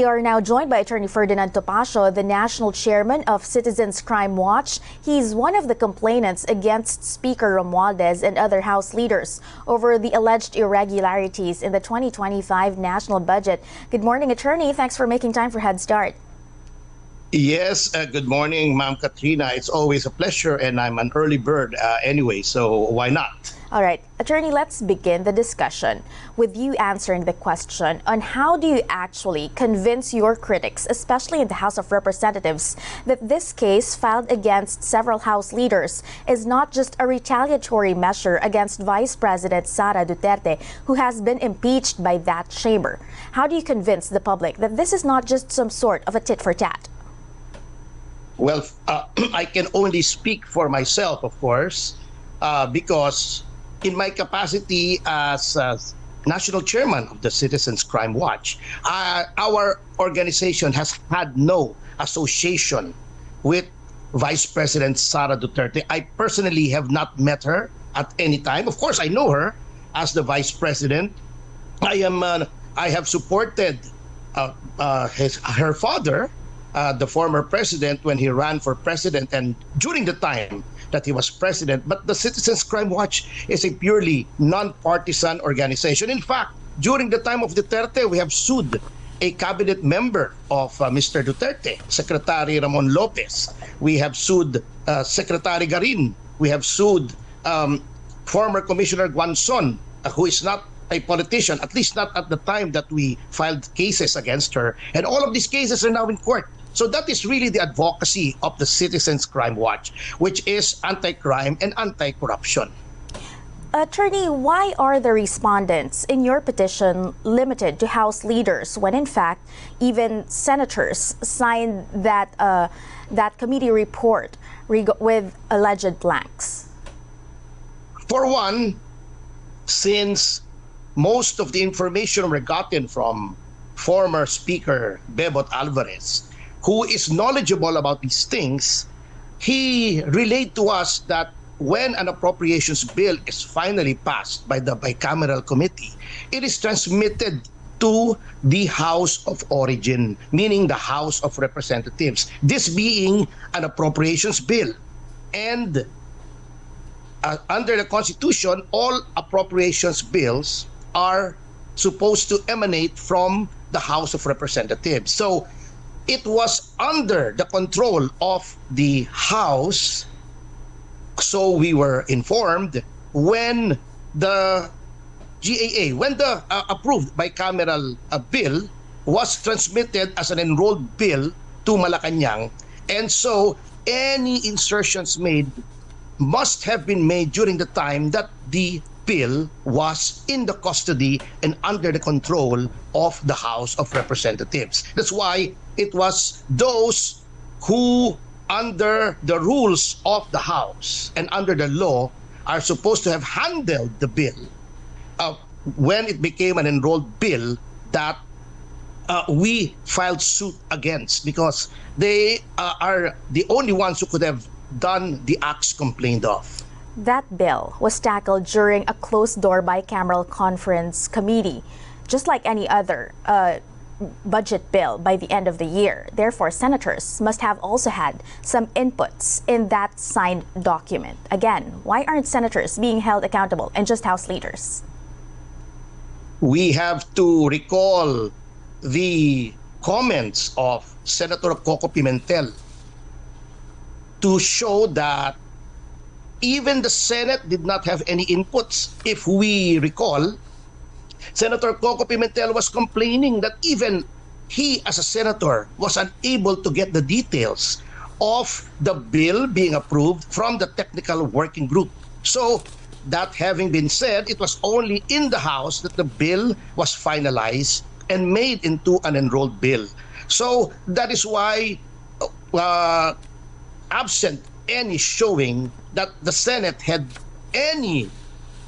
are now joined by Atty Ferdie Topacio, the national chairman of Citizens Crime Watch. He's one of the complainants against Speaker Romualdez and other House leaders over the alleged irregularities in the 2025 national budget. Good morning, Attorney. Thanks for making time for Head Start. Yes, good morning, Ma'am Katrina. It's always a pleasure, and I'm an early bird anyway, so why not? All right, Attorney, let's begin the discussion with you answering the question on how do you actually convince your critics, especially in the House of Representatives, that this case filed against several House leaders is not just a retaliatory measure against Vice President Sara Duterte, who has been impeached by that chamber. How do you convince the public that this is not just some sort of a tit for tat? Well, I can only speak for myself, of course, because in my capacity as national chairman of the Citizens Crime Watch, our organization has had no association with Vice President Sara Duterte. I personally have not met her at any time. Of course, I know her as the Vice President. I have supported her father, the former president, when he ran for president and during the time that he was president. But the Citizens Crime Watch is a purely non-partisan organization. In fact, during the time of Duterte, we have sued a cabinet member of Mr. Duterte, Secretary Ramon Lopez. We have sued Secretary Garin. We have sued former Commissioner Guanzon, who is not a politician, at least not at the time that we filed cases against her. And all of these cases are now in court. So that is really the advocacy of the Citizens Crime Watch, which is anti-crime and anti-corruption. Attorney, why are the respondents in your petition limited to House leaders when in fact even senators signed that committee report with alleged blanks? For one, since most of the information were gotten from former Speaker Bebot Alvarez, who is knowledgeable about these things, he relayed to us that when an appropriations bill is finally passed by the bicameral committee, it is transmitted to the House of Origin, meaning the House of Representatives, this being an appropriations bill. And under the Constitution, all appropriations bills are supposed to emanate from the House of Representatives. So it was under the control of the House, so we were informed, when the GAA, when the approved bicameral bill was transmitted as an enrolled bill to Malacanang. And so any insertions made must have been made during the time that the bill was in the custody and under the control of the House of Representatives. That's why it was those who, under the rules of the House and under the law, are supposed to have handled the bill when it became an enrolled bill that we filed suit against, because they are the only ones who could have done the acts complained of. That bill was tackled during a closed-door bicameral conference committee, just like any other budget bill by the end of the year. Therefore, senators must have also had some inputs in that signed document. Again, why aren't senators being held accountable and just House leaders? We have to recall the comments of Senator Coco Pimentel to show that even the Senate did not have any inputs. If we recall, Senator Coco Pimentel was complaining that even he, as a senator, was unable to get the details of the bill being approved from the technical working group. So, that having been said, it was only in the House that the bill was finalized and made into an enrolled bill. So, that is why, absent any showing that the Senate had any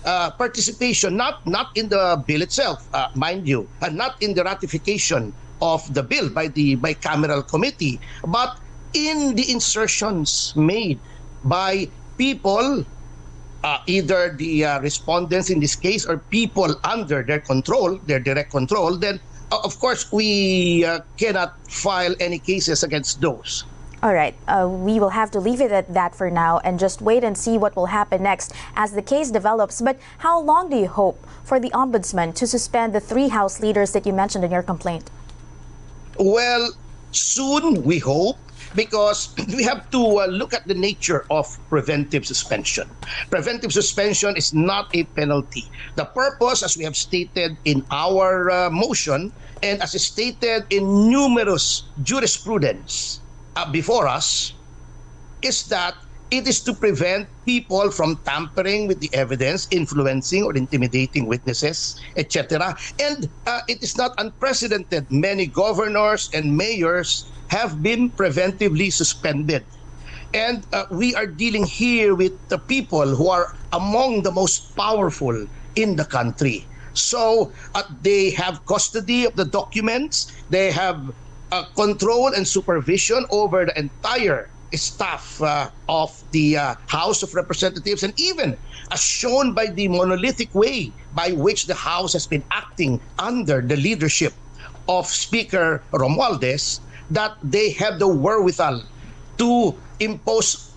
participation, not in the bill itself, mind you, and not in the ratification of the bill by the bicameral committee, but in the insertions made by people, either the respondents in this case or people under their control, their direct control, then of course, we cannot file any cases against those. All right, we will have to leave it at that for now and just wait and see what will happen next as the case develops. But how long do you hope for the Ombudsman to suspend the 3 House leaders that you mentioned in your complaint? Well, soon, we hope, because we have to look at the nature of preventive suspension. Preventive suspension is not a penalty. The purpose, as we have stated in our motion, and as is stated in numerous jurisprudence before us, is that it is to prevent people from tampering with the evidence, influencing or intimidating witnesses, etc. And it is not unprecedented. Many governors and mayors have been preventively suspended. And we are dealing here with the people who are among the most powerful in the country. So they have custody of the documents, they have control and supervision over the entire staff of the House of Representatives, and even as shown by the monolithic way by which the House has been acting under the leadership of Speaker Romualdez, that they have the wherewithal to impose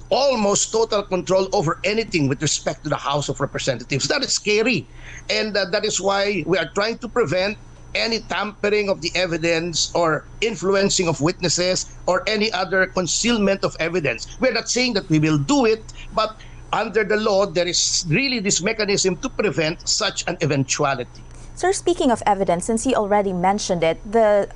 almost total control over anything with respect to the House of Representatives. That is scary, and that is why we are trying to prevent any tampering of the evidence or influencing of witnesses or any other concealment of evidence. We're not saying that we will do it, but under the law, there is really this mechanism to prevent such an eventuality. Sir, speaking of evidence, since you already mentioned it, the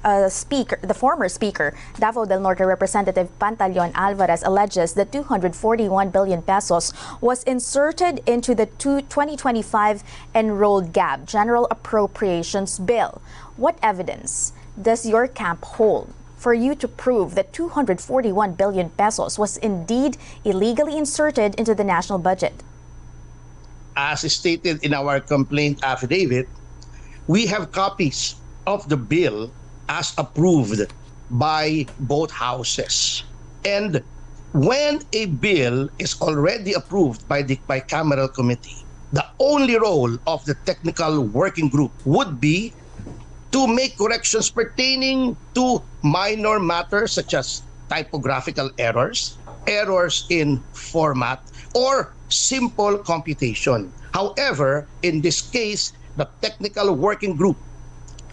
former speaker, Davao del Norte Representative Pantaleon Alvarez, alleges that 241 billion pesos was inserted into the 2025 enrolled GAB, General Appropriations Bill. What evidence does your camp hold for you to prove that 241 billion pesos was indeed illegally inserted into the national budget? As stated in our complaint affidavit, we have copies of the bill as approved by both houses. And when a bill is already approved by the bicameral committee, the only role of the technical working group would be to make corrections pertaining to minor matters such as typographical errors, errors in format, or simple computation. However, in this case, the technical working group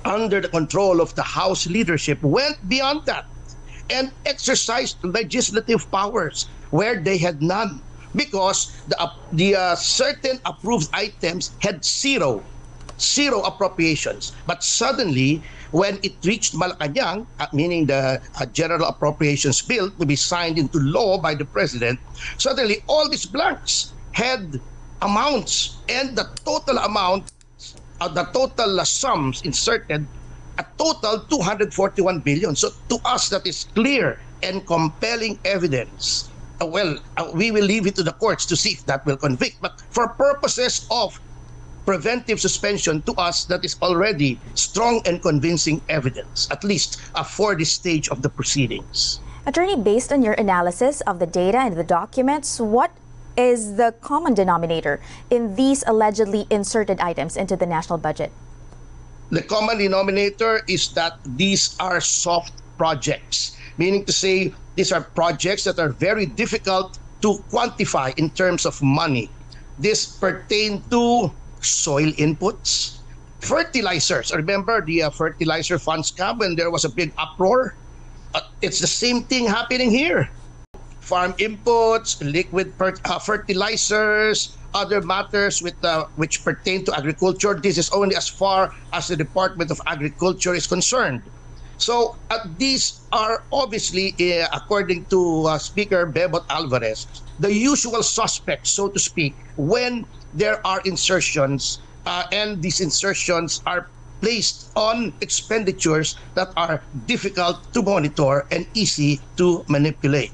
under the control of the House leadership went beyond that and exercised legislative powers where they had none, because the certain approved items had zero appropriations. But suddenly, when it reached Malacanang, meaning the General Appropriations Bill to be signed into law by the President, suddenly all these blanks had amounts, and the total amount, the total sums inserted, a total 241 billion. So to us, that is clear and compelling evidence. We will leave it to the courts to see if that will convict. But for purposes of preventive suspension, to us, that is already strong and convincing evidence, at least for this stage of the proceedings. Attorney, based on your analysis of the data and the documents, what is the common denominator in these allegedly inserted items into the national budget? The common denominator is that these are soft projects, meaning to say these are projects that are very difficult to quantify in terms of money. This pertain to soil inputs, fertilizers. Remember the fertilizer fund scam when there was a big uproar? It's the same thing happening here. Farm inputs, liquid fertilizers, other matters which pertain to agriculture. This is only as far as the Department of Agriculture is concerned. So these are obviously, according to Speaker Bebot Alvarez, the usual suspects, so to speak, when there are insertions, and these insertions are placed on expenditures that are difficult to monitor and easy to manipulate.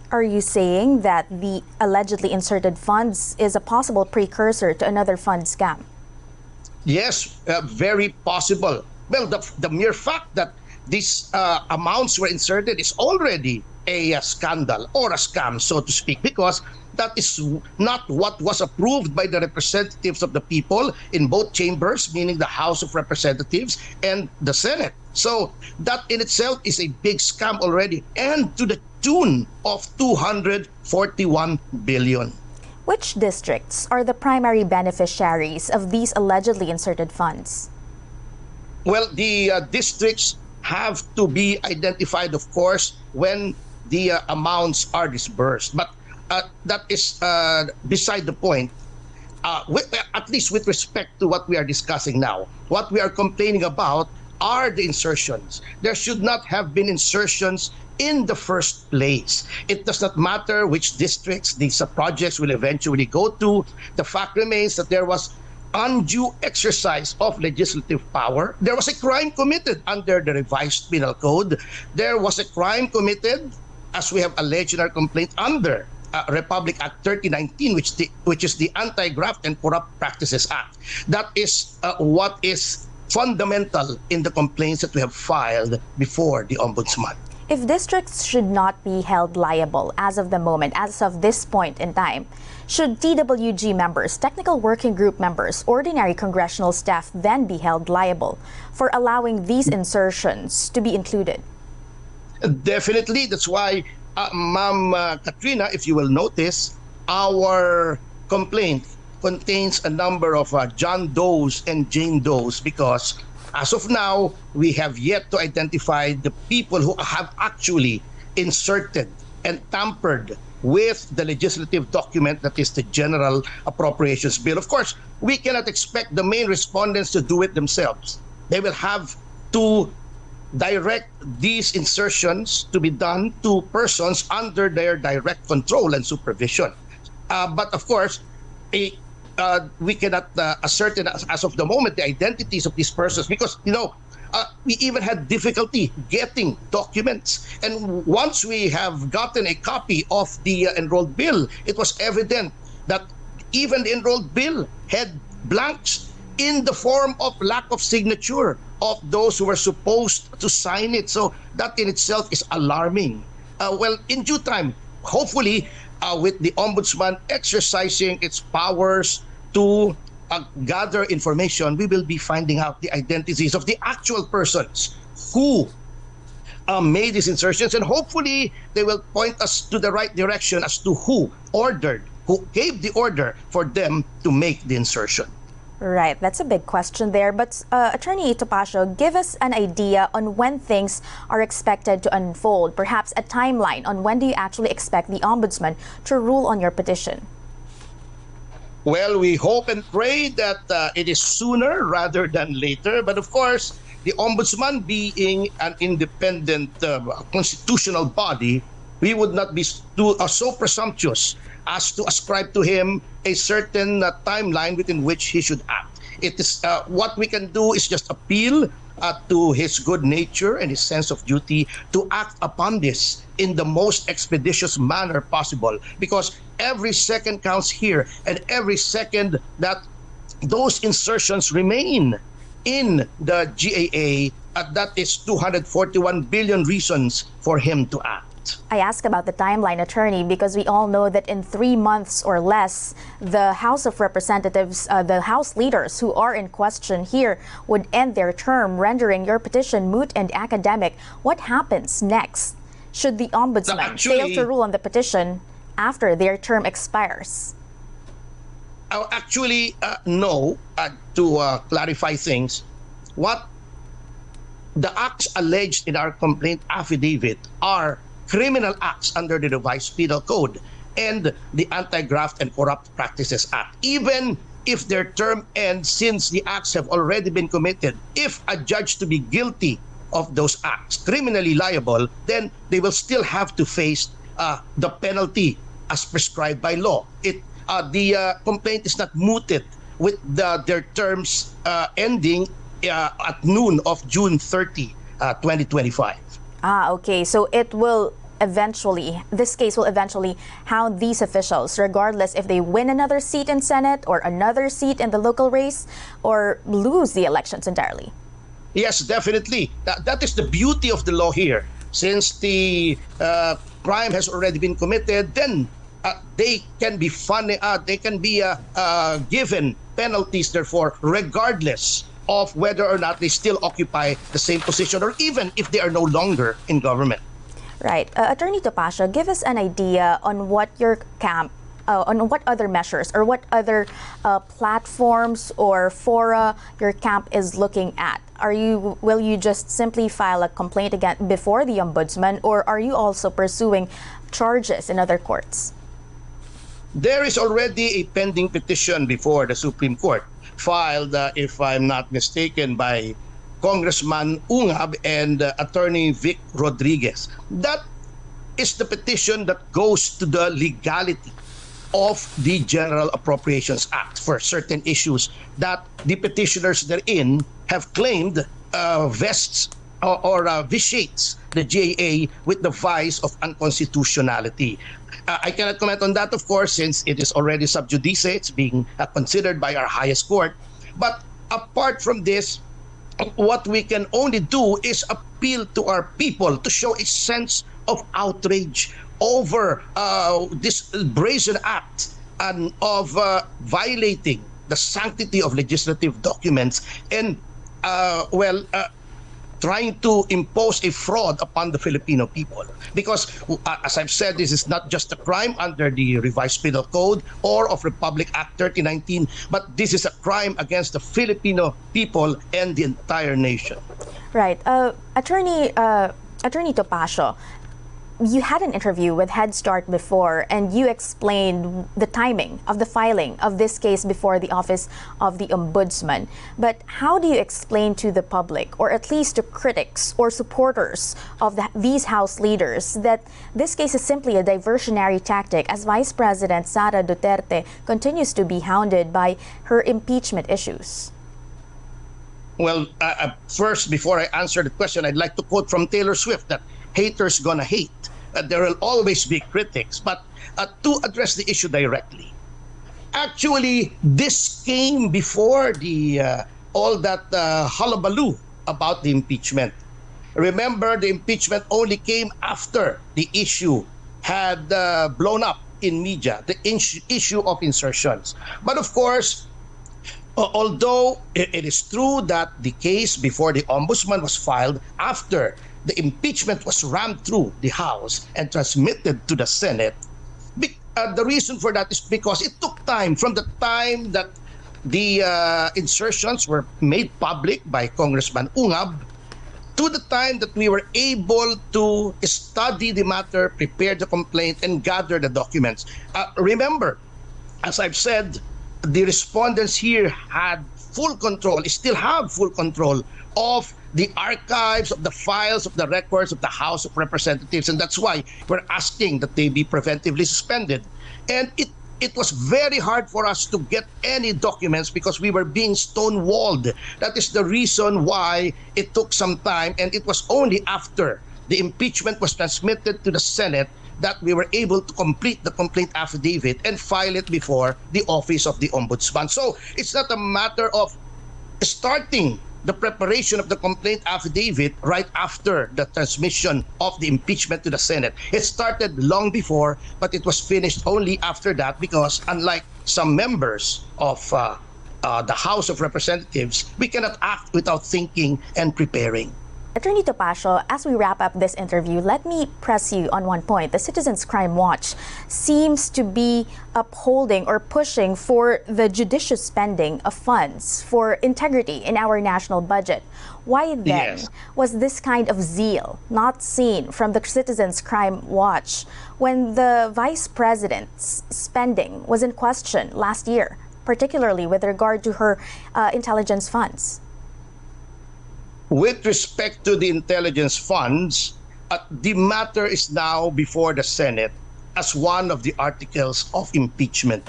Are you saying that the allegedly inserted funds is a possible precursor to another fund scam? Yes, very possible. Well, the mere fact that these amounts were inserted is already a scandal or a scam, so to speak, because that is not what was approved by the representatives of the people in both chambers, meaning the House of Representatives and the Senate. So that in itself is a big scam already, and to the tune of 241 billion. Which districts are the primary beneficiaries of these allegedly inserted funds? Well, the districts have to be identified, of course, when the amounts are disbursed. But that is beside the point. At least with respect to what we are discussing now, what we are complaining about are the insertions. There should not have been insertions in the first place. It does not matter which districts these projects will eventually go to. The fact remains that there was undue exercise of legislative power. There was a crime committed under the revised penal code. There was a crime committed, as we have alleged in our complaint, under Republic Act 3019, which is the Anti-Graft and Corrupt Practices Act. That is what is fundamental in the complaints that we have filed before the Ombudsman. If districts should not be held liable as of the moment, as of this point in time, should TWG members, technical working group members, ordinary congressional staff then be held liable for allowing these insertions to be included? Definitely. That's why, Ma'am Katrina, if you will notice, our complaint contains a number of John Does and Jane Does, because as of now, we have yet to identify the people who have actually inserted and tampered with the legislative document that is the General Appropriations Bill. Of course, we cannot expect the main respondents to do it themselves. They will have to direct these insertions to be done to persons under their direct control and supervision. But of course, we cannot ascertain as of the moment the identities of these persons, because we even had difficulty getting documents. And once we have gotten a copy of the enrolled bill, it was evident that even the enrolled bill had blanks in the form of lack of signature of those who were supposed to sign it. So that in itself is alarming. Well, in due time, hopefully, with the Ombudsman exercising its powers to gather information, we will be finding out the identities of the actual persons who made these insertions, and hopefully they will point us to the right direction as to who gave the order for them to make the insertion. Right, that's a big question there. But Attorney Topacio, give us an idea on when things are expected to unfold, perhaps a timeline on when do you actually expect the Ombudsman to rule on your petition? Well, we hope and pray that it is sooner rather than later. But of course, the Ombudsman being an independent constitutional body, we would not be so presumptuous as to ascribe to him a certain timeline within which he should act. It is what we can do is just appeal to his good nature and his sense of duty to act upon this in the most expeditious manner possible, because every second counts here, and every second that those insertions remain in the GAA, that is 241 billion reasons for him to act. I ask about the timeline, Attorney, because we all know that in 3 months or less, the House of Representatives, the House leaders who are in question here would end their term, rendering your petition moot and academic. What happens next? Should the Ombudsman fail to rule on the petition after their term expires? No. To clarify things, what the acts alleged in our complaint affidavit are criminal acts under the revised penal code and the Anti-Graft and Corrupt Practices Act. Even if their term ends, since the acts have already been committed, if adjudged to be guilty of those acts, criminally liable, then they will still have to face the penalty as prescribed by law. The complaint is not mooted with their terms ending at noon of June 30, 2025. Okay. So it will eventually, this case will eventually hound these officials, regardless if they win another seat in Senate or another seat in the local race or lose the elections entirely. Yes, definitely. That is the beauty of the law here. Since the crime has already been committed, then they can be they can be given penalties, therefore, regardless of whether or not they still occupy the same position or even if they are no longer in government. Right. Attorney Topacio, give us an idea on what your camp on what other measures or what other platforms or fora your camp is looking at. Will you just simply file a complaint again before the ombudsman, or are you also pursuing charges in other courts? There is already a pending petition before the Supreme Court, filed, if I'm not mistaken, by Congressman Ungab and Attorney Vic Rodriguez. That is the petition that goes to the legality of the General Appropriations Act for certain issues that the petitioners therein have claimed vests or vitiates the GAA with the vice of unconstitutionality. I cannot comment on that, of course, since it is already sub judice. It's being considered by our highest court. But apart from this, what we can only do is appeal to our people to show a sense of outrage over this brazen act and of violating the sanctity of legislative documents and trying to impose a fraud upon the Filipino people. Because, as I've said, this is not just a crime under the Revised Penal Code or of Republic Act 3019, but this is a crime against the Filipino people and the entire nation. Right. Attorney Topacio, you had an interview with Head Start before, and you explained the timing of the filing of this case before the Office of the Ombudsman. But how do you explain to the public, or at least to critics or supporters of these House leaders, that this case is simply a diversionary tactic as Vice President Sara Duterte continues to be hounded by her impeachment issues? Well, first, before I answer the question, I'd like to quote from Taylor Swift that haters gonna hate. There will always be critics. But to address the issue directly, actually, this came before the all that hullabaloo about the impeachment. Remember, the impeachment only came after the issue had blown up in media, the issue of insertions. But of course, although it is true that the case before the ombudsman was filed after the impeachment was rammed through the House and transmitted to the Senate, the reason for that is because it took time from the time that the insertions were made public by Congressman Ungab to the time that we were able to study the matter, prepare the complaint, and gather the documents. Remember, as I've said, the respondents here had full control, still have full control of the archives, of the files, of the records of the House of Representatives, and that's why we're asking that they be preventively suspended. And it was very hard for us to get any documents because we were being stonewalled. That is the reason why it took some time, and it was only after the impeachment was transmitted to the Senate that we were able to complete the complaint affidavit and file it before the Office of the Ombudsman. So it's not a matter of starting the preparation of the complaint affidavit right after the transmission of the impeachment to the Senate. It started long before, but it was finished only after that because, unlike some members of the House of Representatives, we cannot act without thinking and preparing. Attorney Topacio, as we wrap up this interview, let me press you on one point. The Citizens Crime Watch seems to be upholding or pushing for the judicious spending of funds for integrity in our national budget. Why then was this kind of zeal not seen from the Citizens Crime Watch when the Vice President's spending was in question last year, particularly with regard to her intelligence funds? With respect to the intelligence funds, the matter is now before the Senate as one of the articles of impeachment.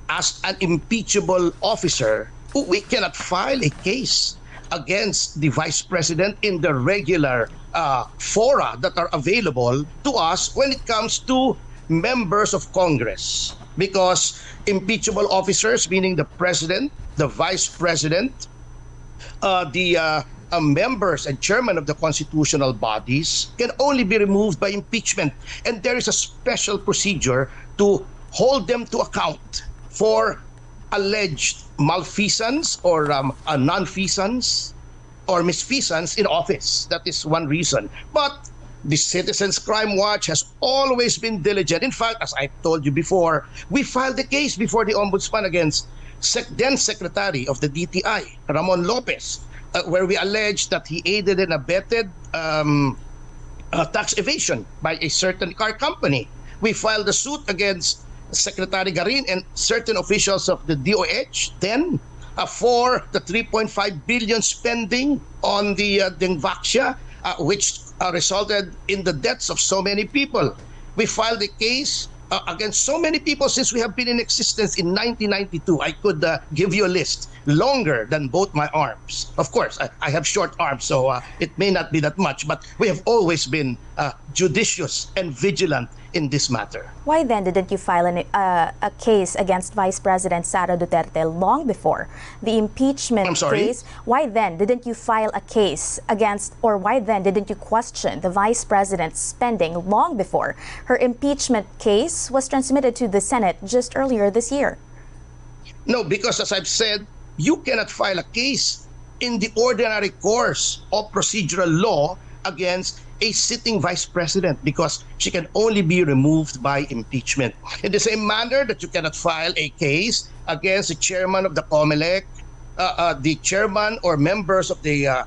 As an impeachable officer, we cannot file a case against the Vice President in the regular fora that are available to us when it comes to members of Congress. Because impeachable officers, meaning the President, the Vice President, the members and chairman of the constitutional bodies can only be removed by impeachment. And there is a special procedure to hold them to account for alleged malfeasance or nonfeasance or misfeasance in office. That is one reason. But the Citizens Crime Watch has always been diligent. In fact, as I told you before, we filed a case before the Ombudsman against then Secretary of the DTI, Ramon Lopez, where we alleged that he aided and abetted tax evasion by a certain car company. We filed a suit against Secretary Garin and certain officials of the DOH then for the 3.5 billion spending on the Dengvaxia, which resulted in the deaths of so many people. We filed a case against so many people since we have been in existence in 1992. I could give you a list longer than both my arms. Of course, I have short arms, so it may not be that much, but we have always been judicious and vigilant in this matter. Why then didn't you file a case against Vice President Sara Duterte long before the impeachment case? Why then didn't you file a case against, or why then didn't you question the Vice President's spending long before her impeachment case was transmitted to the Senate just earlier this year? No, because as I've said, you cannot file a case in the ordinary course of procedural law against a sitting vice president because she can only be removed by impeachment. In the same manner that you cannot file a case against the chairman of the COMELEC, the chairman or members of the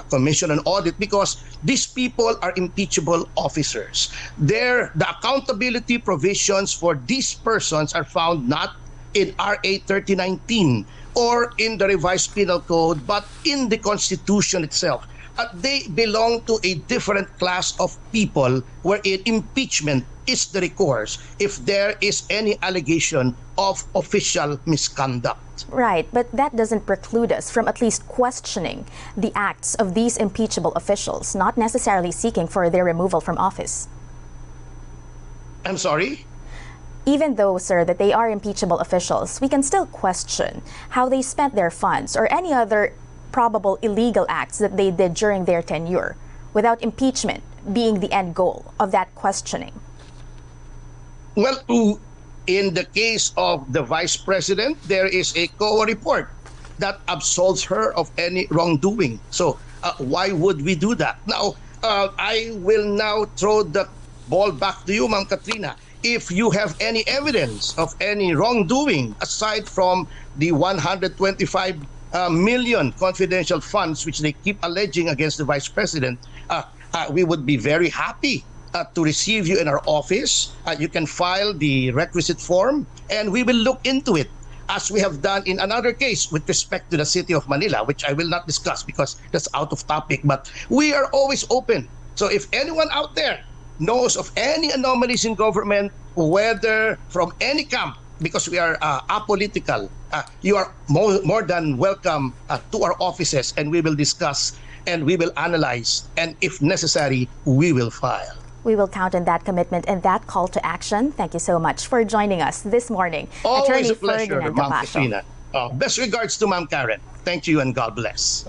Commission on Audit, because these people are impeachable officers. The accountability provisions for these persons are found not in RA 3019 or in the revised penal code, but in the Constitution itself. They belong to a different class of people wherein impeachment is the recourse if there is any allegation of official misconduct. Right, but that doesn't preclude us from at least questioning the acts of these impeachable officials, not necessarily seeking for their removal from office. I'm sorry? Even though, sir, that they are impeachable officials, we can still question how they spent their funds or any other probable illegal acts that they did during their tenure, without impeachment being the end goal of that questioning. Well, in the case of the vice president, there is a COA report that absolves her of any wrongdoing. So why would we do that? Now, I will now throw the ball back to you, Ma'am Katrina. If you have any evidence of any wrongdoing aside from the 125 million confidential funds which they keep alleging against the vice president, we would be very happy to receive you in our office. You can file the requisite form and we will look into it, as we have done in another case with respect to the city of Manila, which I will not discuss because that's out of topic, but we are always open. So if anyone out there knows of any anomalies in government, whether from any camp, because we are apolitical, you are more than welcome to our offices, and we will discuss and we will analyze, and if necessary, we will file. We will count on that commitment and that call to action. Thank you so much for joining us this morning. Always Attorney a pleasure, Ferdie Ma'am Topacio. Katrina. Best regards to Ma'am Karen. Thank you and God bless.